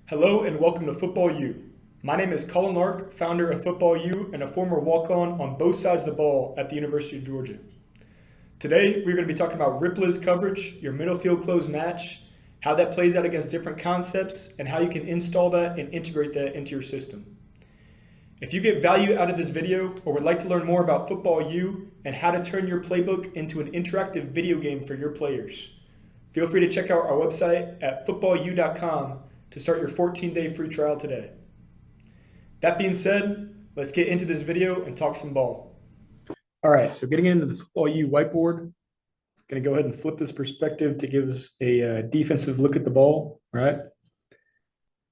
Hello and welcome to FootballU. My name is Colin Lark, founder of FootballU and a former walk-on both sides of the ball at the University of Georgia. Today, we're going to be talking about Ripley's coverage, your middle field close match, how that plays out against different concepts, and how you can install that and integrate that into your system. If you get value out of this video or would like to learn more about FootballU and how to turn your playbook into an interactive video game for your players, feel free to check out our website at footballu.com to start your 14-day free trial today. That being said, let's get into this video and talk some ball. All right, so getting into the FootballU whiteboard, going to go ahead and flip this perspective to give us a defensive look at the ball, right?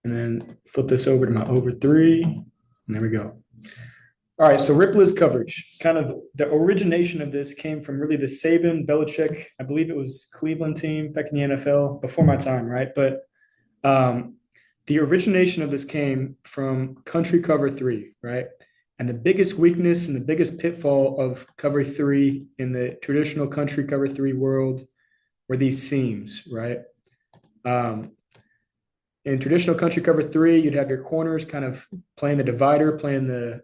And then flip this over to my over three, and there we go. All right, so Ripley's coverage, kind of the origination of this came from really the Saban, Belichick, I believe it was Cleveland team back in the NFL before my time, right? But the origination of this came from country cover three, right? And the biggest weakness and the biggest pitfall of cover three in the traditional country cover three world were these seams, right? In traditional country cover three, you'd have your corners kind of playing the divider, playing the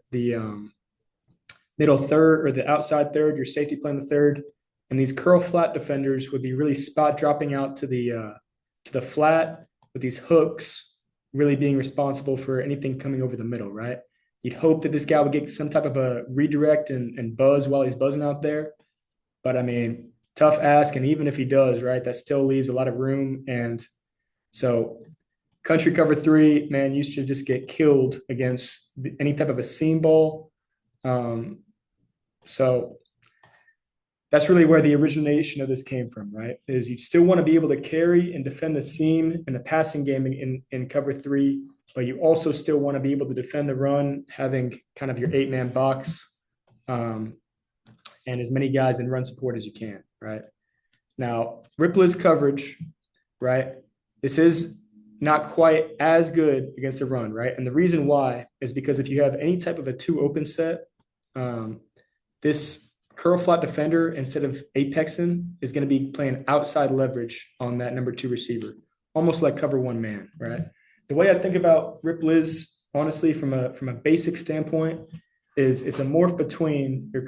middle third or the outside third, your safety playing the third. And these curl flat defenders would be really spot dropping out to the flat with these hooks really being responsible for anything coming over the middle, right? You'd hope that this guy would get some type of a redirect and buzz while he's buzzing out there. But, I mean, tough ask. And even if he does, right, that still leaves a lot of room. And so country cover three, man, used to just get killed against any type of a seam ball. So that's really where the origination of this came from, right? Is you still want to be able to carry and defend the seam in the passing game in cover three, but you also still want to be able to defend the run, having kind of your 8-man box and as many guys in run support as you can, right? Now, Ripley's coverage, right? This is not quite as good against the run, right? And the reason why is because if you have any type of a two open set, this curl flat defender, instead of apexing, is going to be playing outside leverage on that number two receiver, almost like cover one man, right? The way I think about Ripley's, honestly, from a basic standpoint, is it's a morph between your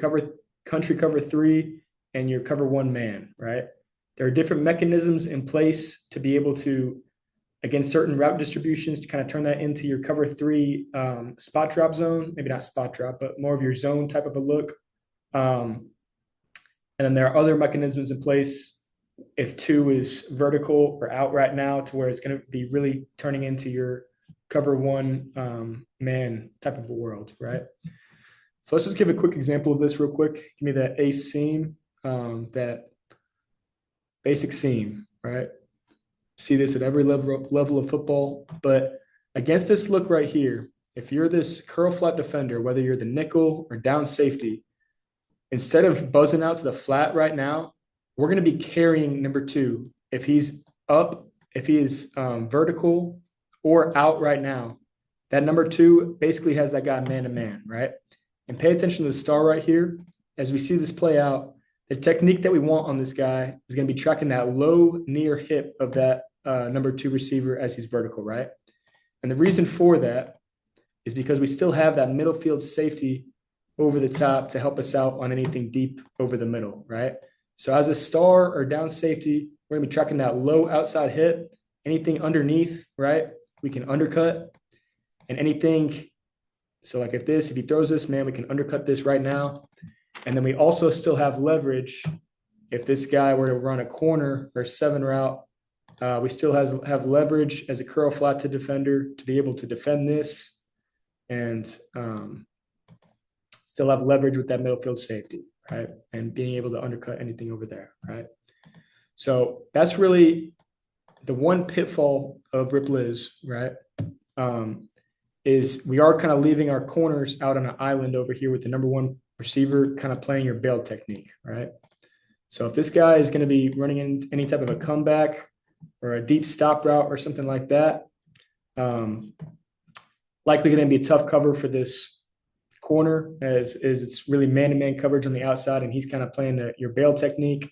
country cover three and your cover one man, right? There are different mechanisms in place to be able to, against certain route distributions, to kind of turn that into your cover three spot drop zone, maybe not spot drop, but more of your zone type of a look. And then there are other mechanisms in place if two is vertical or out right now, to where it's going to be really turning into your cover one man type of a world, right? So let's just give a quick example of this real quick. Give me that ace seam, that basic seam, right? See this at every level of football. But against this look right here, if you're this curl flat defender, whether you're the nickel or down safety, instead of buzzing out to the flat right now, we're going to be carrying number two. If he's up, if he is vertical or out right now, that number two basically has that guy man to man, right? And pay attention to the star right here. As we see this play out, the technique that we want on this guy is going to be tracking that low near hip of that number two receiver as he's vertical, right? And the reason for that is because we still have that middle field safety over the top to help us out on anything deep over the middle, right? So as a star or down safety, we're going to be tracking that low outside hip. Anything underneath, right, we can undercut. And anything, so like if he throws this, man, we can undercut this right now. And then we also still have leverage. If this guy were to run a corner or 7 route, we still have leverage as a curl flat to defender to be able to defend this and still have leverage with that middle field safety, right? And being able to undercut anything over there, right? So that's really the one pitfall of Ripley's, right? Is we are kind of leaving our corners out on an island over here with the number one receiver kind of playing your bail technique, right? So if this guy is going to be running in any type of a comeback or a deep stop route or something like that, likely going to be a tough cover for this corner, as it's really man-to-man coverage on the outside, and he's kind of playing your bail technique,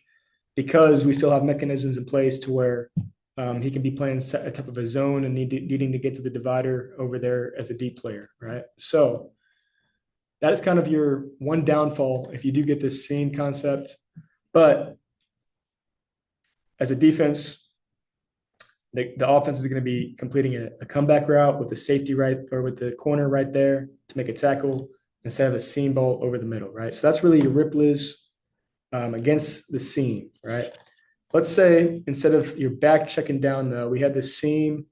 because we still have mechanisms in place to where He can be playing a type of a zone and needing to get to the divider over there as a deep player, right? So that is kind of your one downfall if you do get this seam concept. But as a defense, the offense is going to be completing a comeback route with the safety right or with the corner right there to make a tackle instead of a seam ball over the middle, right? So that's really your Ripley's against the seam, right? Let's say instead of your back checking down, though, we had this seam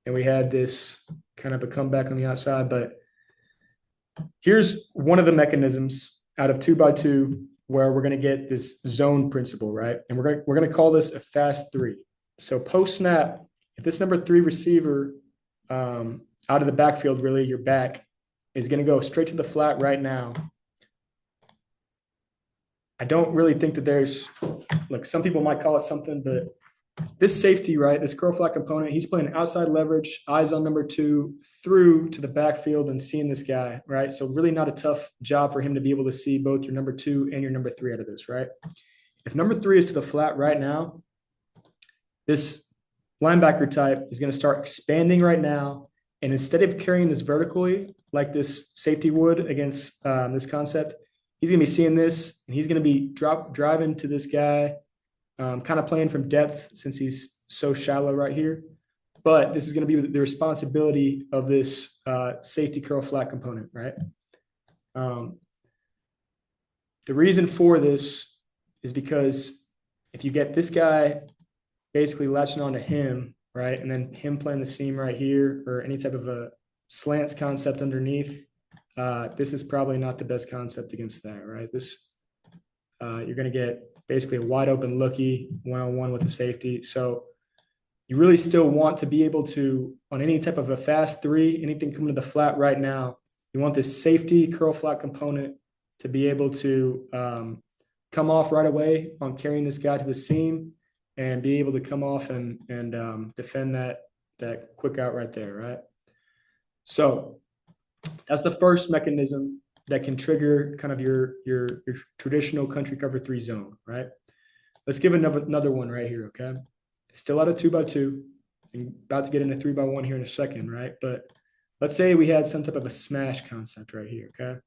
and we had this kind of a comeback on the outside. But here's one of the mechanisms out of 2x2 where we're going to get this zone principle, right? And we're going to call this a fast three. So post snap, if this number 3 receiver out of the backfield, really your back, is going to go straight to the flat right now. I don't really think that there's, look, some people might call it something, but this safety, right, this curl flat component, he's playing outside leverage, eyes on number 2, through to the backfield and seeing this guy, right? So really not a tough job for him to be able to see both your number 2 and your number 3 out of this, right? If number 3 is to the flat right now, this linebacker type is going to start expanding right now. And instead of carrying this vertically like this safety would against this concept, he's going to be seeing this and he's going to be driving to this guy, kind of playing from depth since he's so shallow right here. But this is going to be the responsibility of this safety curl flat component, right? The reason for this is because if you get this guy basically latching onto him, right, and then him playing the seam right here or any type of a slants concept underneath, this is probably not the best concept against that, right? This you're going to get basically a wide open looky one-on-one with the safety. So you really still want to be able to, on any type of a fast three, anything coming to the flat right now, you want this safety curl flat component to be able to come off right away on carrying this guy to the seam and be able to come off and defend that quick out right there, right? So that's the first mechanism that can trigger kind of your traditional country cover 3 zone, right? Let's give another one right here, okay? Still out of 2x2. I'm about to get into 3x1 here in a second, right? But let's say we had some type of a smash concept right here, okay?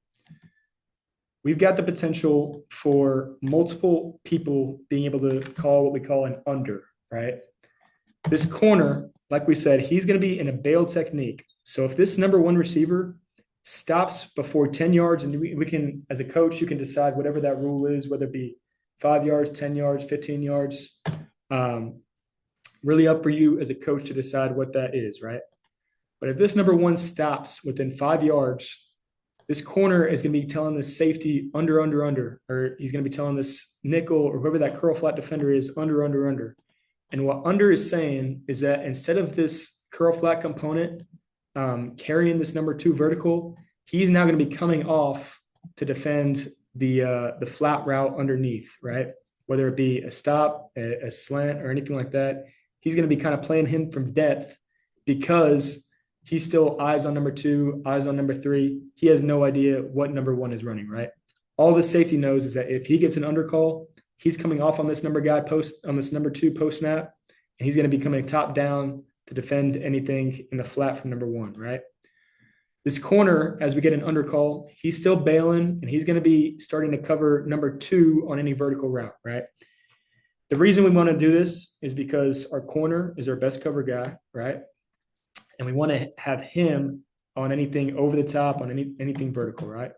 We've got the potential for multiple people being able to call what we call an under, right? This corner, like we said, he's going to be in a bail technique. So if this number 1 receiver stops before 10 yards, and we can, as a coach, you can decide whatever that rule is, whether it be 5 yards, 10 yards, 15 yards, really up for you as a coach to decide what that is, right? But if this number 1 stops within 5 yards, this corner is going to be telling this safety under, or he's going to be telling this nickel or whoever that curl flat defender is under. And what under is saying is that instead of this curl flat component carrying this number 2 vertical, he's now going to be coming off to defend the flat route underneath, right? Whether it be a stop, a slant, or anything like that, he's going to be kind of playing him from depth because he's still eyes on number 2, eyes on number 3. He has no idea what number 1 is running, right? All the safety knows is that if he gets an undercall, he's coming off on this number 2 post snap, and he's going to be coming top down to defend anything in the flat from number 1, right? This corner, as we get an undercall, he's still bailing, and he's going to be starting to cover number 2 on any vertical route, right? The reason we want to do this is because our corner is our best cover guy, right? And we want to have him on anything over the top, on anything vertical, right?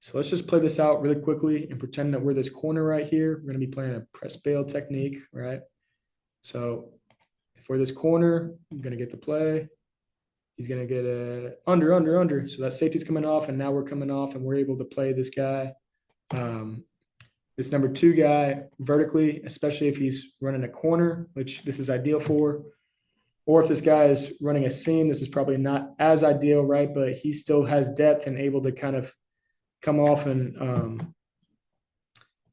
So let's just play this out really quickly and pretend that we're this corner right here. We're going to be playing a press bail technique, right? So if we're this corner, I'm going to get the play. He's going to get a under. So that safety's coming off, and now we're coming off, and we're able to play this guy, this number 2 guy vertically, especially if he's running a corner, which this is ideal for. Or if this guy is running a seam, this is probably not as ideal, right? But he still has depth and able to kind of come off and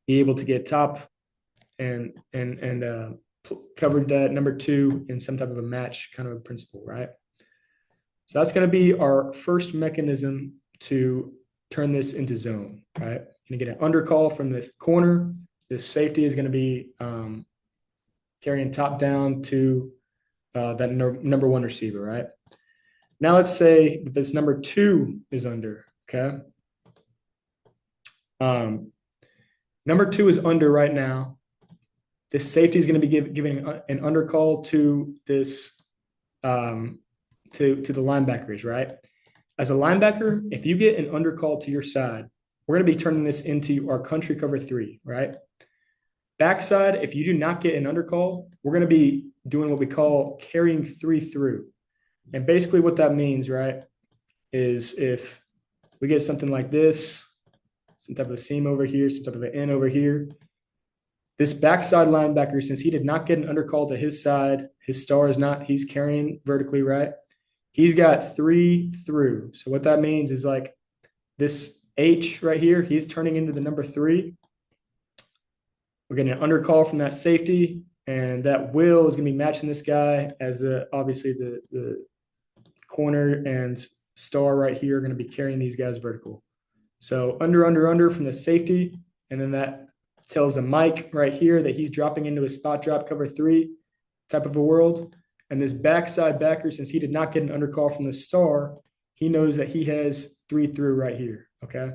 be able to get top and covered that number 2 in some type of a match kind of a principle, right? So that's going to be our first mechanism to turn this into zone, right? Going to get an undercall from this corner. This safety is going to be carrying top down to that number one receiver, right? Now let's say that this number two is under, okay? Number two is under right now. This safety is going to be giving an undercall to this to the linebackers, right? As a linebacker, if you get an undercall to your side, we're going to be turning this into our country cover three, right? Backside, if you do not get an undercall, we're going to be doing what we call carrying three through. And basically what that means, right, is if we get something like this, some type of a seam over here, some type of an in over here, this backside linebacker, since he did not get an undercall to his side, his star is not, he's carrying vertically, right? He's got three through. So what that means is like this H right here, he's turning into the number three. We're getting an undercall from that safety, and that Will is going to be matching this guy as obviously the corner and star right here are going to be carrying these guys vertical. So under from the safety, and then that tells the Mike right here that he's dropping into a spot drop cover three type of a world. And this backside backer, since he did not get an undercall from the star, he knows that he has three through right here, okay?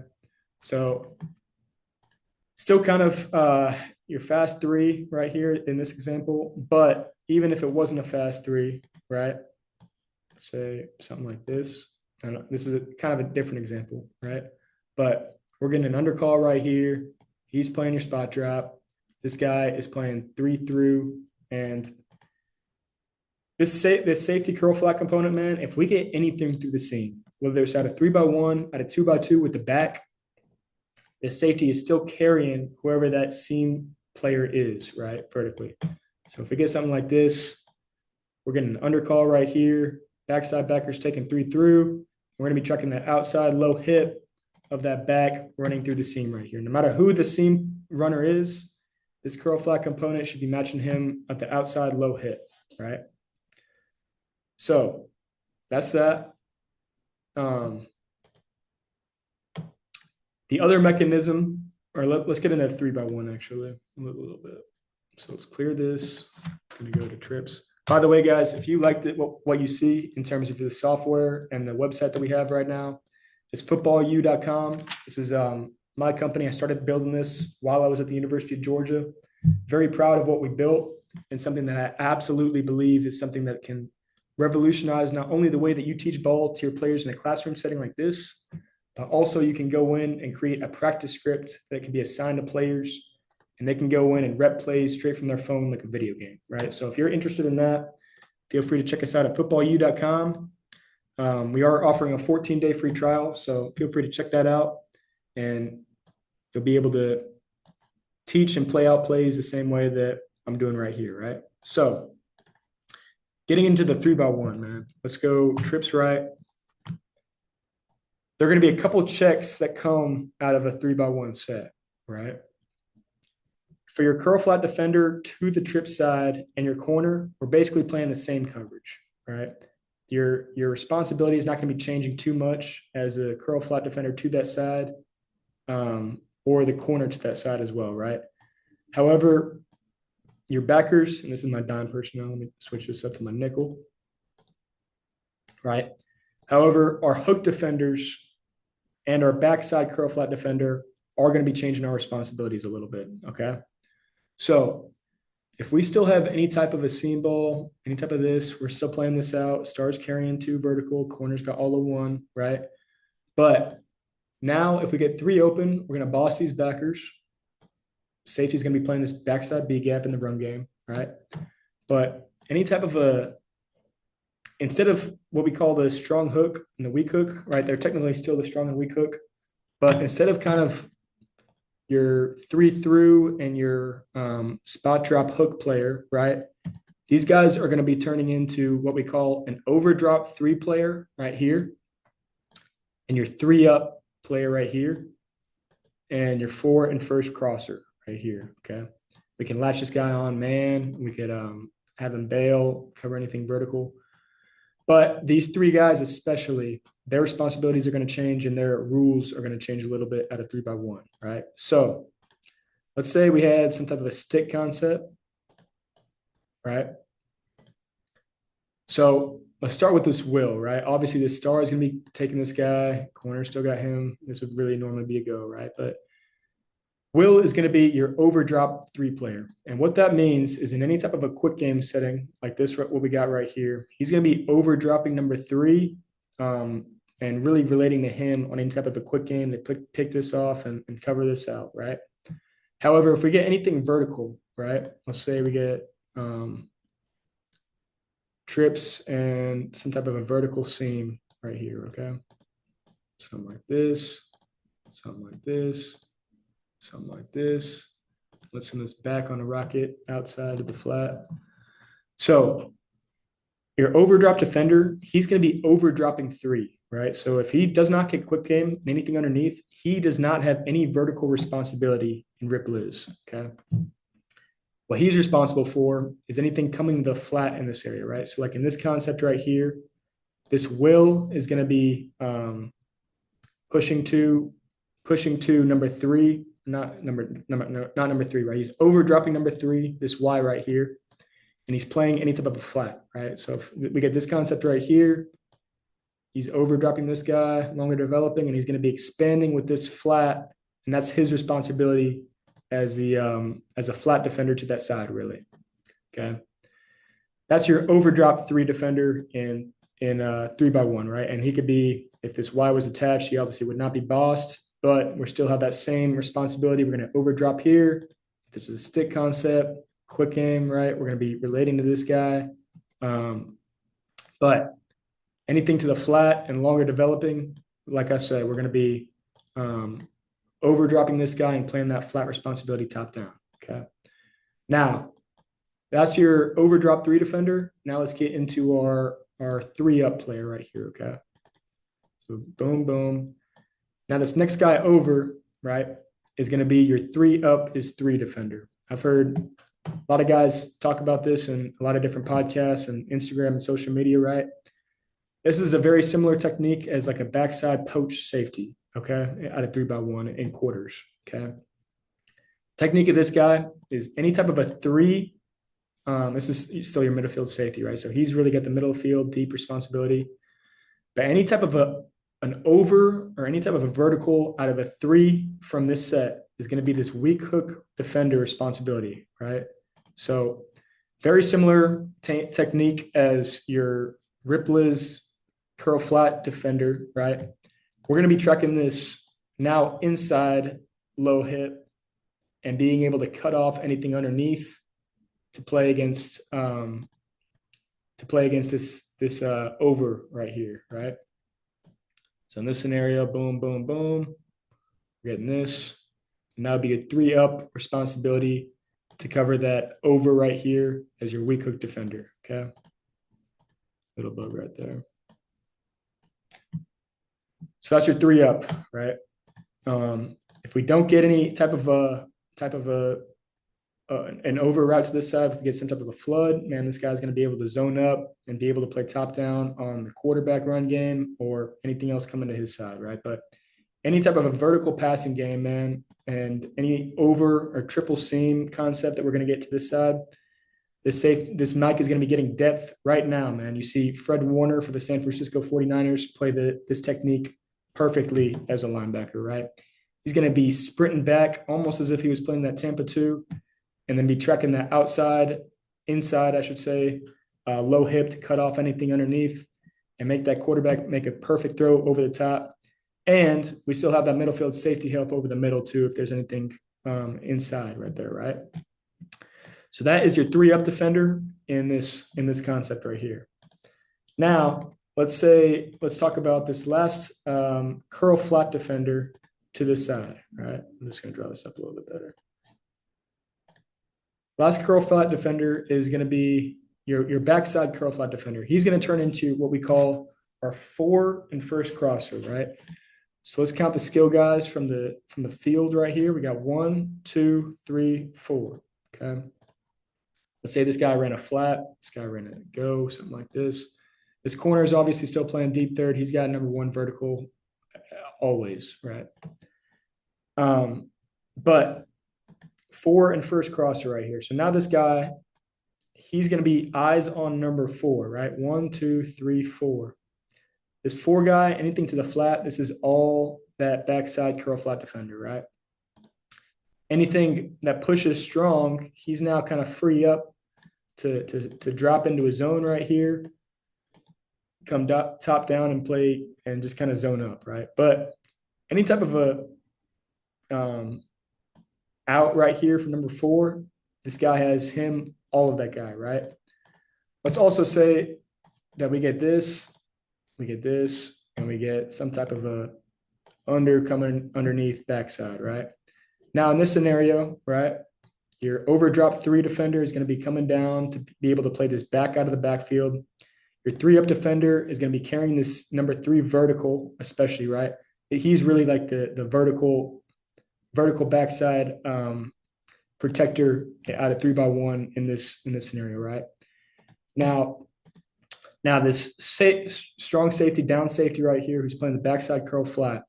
So still kind of your fast three right here in this example, but even if it wasn't a fast three, right? Let's say something like this. And this is kind of a different example, right? But we're getting an undercall right here. He's playing your spot drop. This guy is playing three through, and this safety curl flat component, man, if we get anything through the seam, whether it's out of 3x1, out of 2x2 with the back, the safety is still carrying whoever that seam player is, right, vertically. So if we get something like this, we're getting an undercall right here. Backside backer's taking three through. We're going to be tracking that outside low hip of that back running through the seam right here. No matter who the seam runner is, this curl flat component should be matching him at the outside low hip, right? So that's that. The other mechanism, or let's get into 3x1 actually, a little bit. So let's clear this. I'm going to go to trips. By the way, guys, if you liked it, what you see in terms of the software and the website that we have right now, it's FootballU.com. This is my company. I started building this while I was at the University of Georgia. Very proud of what we built, and something that I absolutely believe is something that can revolutionize not only the way that you teach ball to your players in a classroom setting like this, but also you can go in and create a practice script that can be assigned to players, and they can go in and rep plays straight from their phone like a video game, right? So if you're interested in that, feel free to check us out at FootballU.com. We are offering a 14-day free trial, so feel free to check that out, and you'll be able to teach and play out plays the same way that I'm doing right here, right? So getting into the 3x1, man. Let's go trips right. There are going to be a couple checks that come out of a 3x1 set, right? For your curl flat defender to the trip side and your corner, we're basically playing the same coverage, right? Your responsibility is not going to be changing too much as a curl flat defender to that side, or the corner to that side as well, right? However, your backers, and this is my dime personnel, let me switch this up to my nickel, right? However, our hook defenders and our backside curl flat defender are going to be changing our responsibilities a little bit, okay? So if we still have any type of a seam ball, any type of this, we're still playing this out. Stars carrying two vertical, corners got all of one, right? But now if we get three open, we're going to boss these backers. Safety's going to be playing this backside B gap in the run game, right? But any type of instead of what we call the strong hook and the weak hook, right? They're technically still the strong and weak hook. But instead of kind of your three through and your spot drop hook player, right? These guys are going to be turning into what we call an overdrop three player right here, and your three up player right here, and your four and first crosser right here, okay? We can latch this guy on, man. We could have him bail, cover anything vertical. But these three guys especially, their responsibilities are going to change and their rules are going to change a little bit at a 3x1, right? So let's say we had some type of a stick concept. right? So let's start with this Will, right? Obviously, this star is going to be taking this guy. Corner still got him. This would really normally be a go, right? But Will is going to be your overdrop 3 player. And what that means is in any type of a quick game setting like this, what we got right here, he's going to be overdropping number 3 and really relating to him on any type of a quick game to pick this off and cover this out, right? However, if we get anything vertical, right? Let's say we get trips and some type of a vertical seam right here, okay? Something like this, something like this, something like this. Let's send this back on a rocket outside of the flat. So your overdrop defender, he's going to be overdropping 3, right? So if he does not get quick game and anything underneath, he does not have any vertical responsibility in Ripley's, okay? What he's responsible for is anything coming to the flat in this area, right? So like in this concept right here, this Will is going to be pushing to number 3, not number 3, right? He's overdropping number 3, this Y right here, and he's playing any type of a flat, right? So if we get this concept right here, he's overdropping this guy, longer developing, and he's going to be expanding with this flat, and that's his responsibility as a flat defender to that side, really. Okay, that's your overdrop 3 defender in 3x1, right? And he could be, if this Y was attached, he obviously would not be bossed, but we still have that same responsibility. We're going to overdrop here. If this is a stick concept, quick aim, right? We're going to be relating to this guy. But anything to the flat and longer developing, like I said, we're going to be overdropping this guy and playing that flat responsibility top down, okay? Now, that's your overdrop 3 defender. Now let's get into our 3-up player right here, okay? So boom, boom. Now this next guy over, right, is going to be your 3-up is 3 defender. I've heard a lot of guys talk about this in a lot of different podcasts and Instagram and social media, right? This is a very similar technique as like a backside poach safety, okay, out of 3x1 in quarters, okay? Technique of this guy is any type of a 3. This is still your midfield safety, right? So he's really got the middle field deep responsibility. But any type of an over or any type of a vertical out of a 3 from this set is going to be this weak hook defender responsibility, right? So very similar technique as your Ripley's curl flat defender, right? We're going to be tracking this now inside low hip and being able to cut off anything underneath to play against this over right here, right? So in this scenario, boom, boom, boom, we're getting this. And that would be a 3-up responsibility to cover that over right here as your weak hook defender, okay? Little bug right there. So that's your 3-up, right? If we don't get any type of an over route to this side, if we get some type of a flood, man, this guy's going to be able to zone up and be able to play top down on the quarterback run game or anything else coming to his side, right? But any type of a vertical passing game, man, and any over or triple seam concept that we're going to get to this side, this Mike is going to be getting depth right now, man. You see Fred Warner for the San Francisco 49ers play this technique perfectly as a linebacker, right? He's going to be sprinting back almost as if he was playing that Tampa 2 and then be tracking that inside, I should say, low hip to cut off anything underneath and make that quarterback make a perfect throw over the top. And we still have that middle field safety help over the middle too if there's anything inside right there, right? So that is your 3-up defender in this concept right here. Now, let's talk about this last curl flat defender to this side, right? I'm just going to draw this up a little bit better. Last curl flat defender is going to be your backside curl flat defender. He's going to turn into what we call our 4 and first crosser, right? So let's count the skill guys from the field right here. We got 1, 2, 3, 4. Okay. Let's say this guy ran a flat, this guy ran a go, something like this. This corner is obviously still playing deep third. He's got number 1 vertical always, right? But 4 and first crosser right here. So now this guy, he's going to be eyes on number 4, right? 1, 2, 3, 4. This 4 guy, anything to the flat, this is all that backside curl flat defender, right? Anything that pushes strong, he's now kind of free up to drop into a zone right here, come top down and play and just kind of zone up, right? But any type of a out right here from number 4, this guy has him, all of that guy, right? Let's also say that we get this, and we get some type of a under coming underneath backside, right? Now in this scenario, right, your overdrop 3 defender is going to be coming down to be able to play this back out of the backfield. Your 3-up defender is going to be carrying this number 3 vertical, especially, right? He's really like the vertical backside protector out of 3x1 in this scenario, right? Now this strong safety, down safety right here, who's playing the backside curl flat,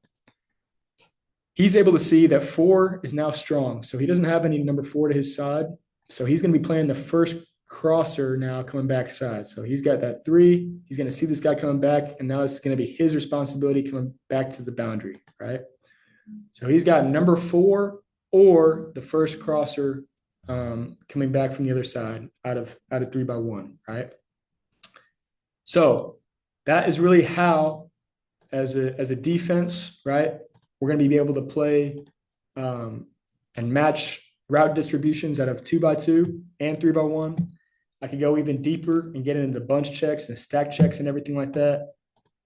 he's able to see that 4 is now strong. So he doesn't have any number 4 to his side. So he's going to be playing the first crosser now coming backside. So he's got that 3. He's going to see this guy coming back, and now it's going to be his responsibility coming back to the boundary, right? So he's got number 4 or the first crosser coming back from the other side out of 3x1, right? So that is really how, as a defense, right, we're going to be able to play and match route distributions out of 2x2 and 3x1. I could go even deeper and get into bunch checks and stack checks and everything like that,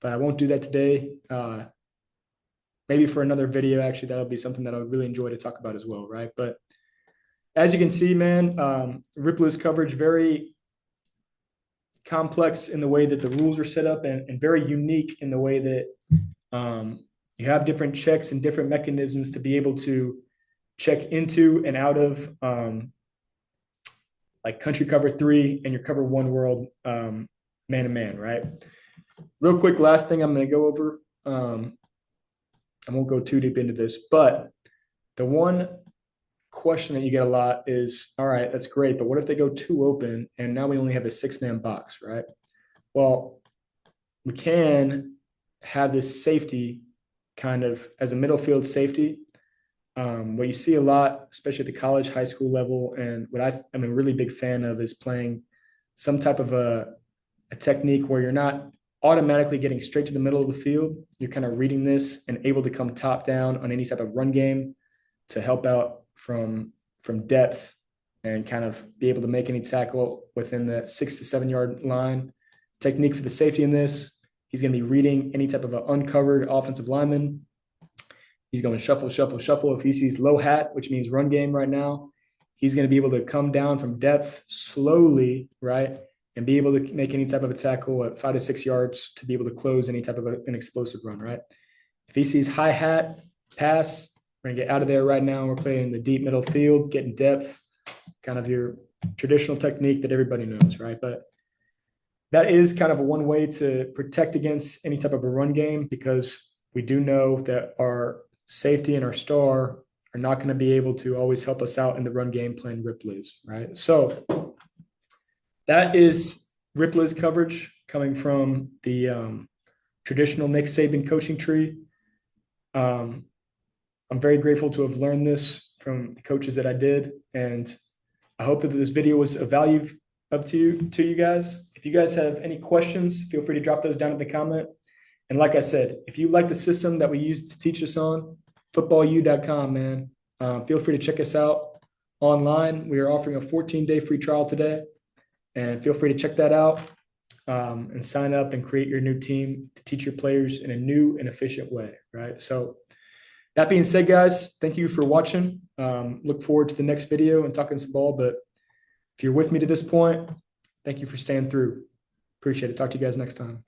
but I won't do that today. Maybe for another video, actually, that'll be something that I would really enjoy to talk about as well, right? But as you can see, man, Ripley's coverage, very complex in the way that the rules are set up, and very unique in the way that you have different checks and different mechanisms to be able to check into and out of like country cover 3 and your cover 1 world man-to-man, right? Real quick, last thing I'm going to go over. I won't go too deep into this, but the one question that you get a lot is, all right, that's great, but what if they go 2 open and now we only have a 6-man box, right? Well, we can have this safety kind of as a middle field safety. What you see a lot, especially at the college, high school level, and what I'm a really big fan of is playing some type of a technique where you're not automatically getting straight to the middle of the field. You're kind of reading this and able to come top down on any type of run game to help out from depth and kind of be able to make any tackle within the 6 to 7 yard line. Technique for the safety in this, he's going to be reading any type of an uncovered offensive lineman. He's going shuffle, shuffle, shuffle. If he sees low hat, which means run game right now, he's going to be able to come down from depth slowly, right, and be able to make any type of a tackle at 5 to 6 yards to be able to close any type of an explosive run, right? If he sees high hat, pass, we're going to get out of there right now. We're playing the deep middle field, getting depth, kind of your traditional technique that everybody knows, right? But that is kind of one way to protect against any type of a run game, because we do know that our safety and our star are not going to be able to always help us out in the run game playing Ripley's, right? So that is Ripley's coverage coming from the traditional Nick Saban coaching tree. I'm very grateful to have learned this from the coaches that I did, and I hope that this video was of value to you guys. If you guys have any questions, feel free to drop those down in the comment. And like I said, if you like the system that we use to teach us on, FootballU.com, man, feel free to check us out online. We are offering a 14-day free trial today, and feel free to check that out and sign up and create your new team to teach your players in a new and efficient way, right? So that being said, guys, thank you for watching. Look forward to the next video and talking some ball. But if you're with me to this point, thank you for staying through. Appreciate it. Talk to you guys next time.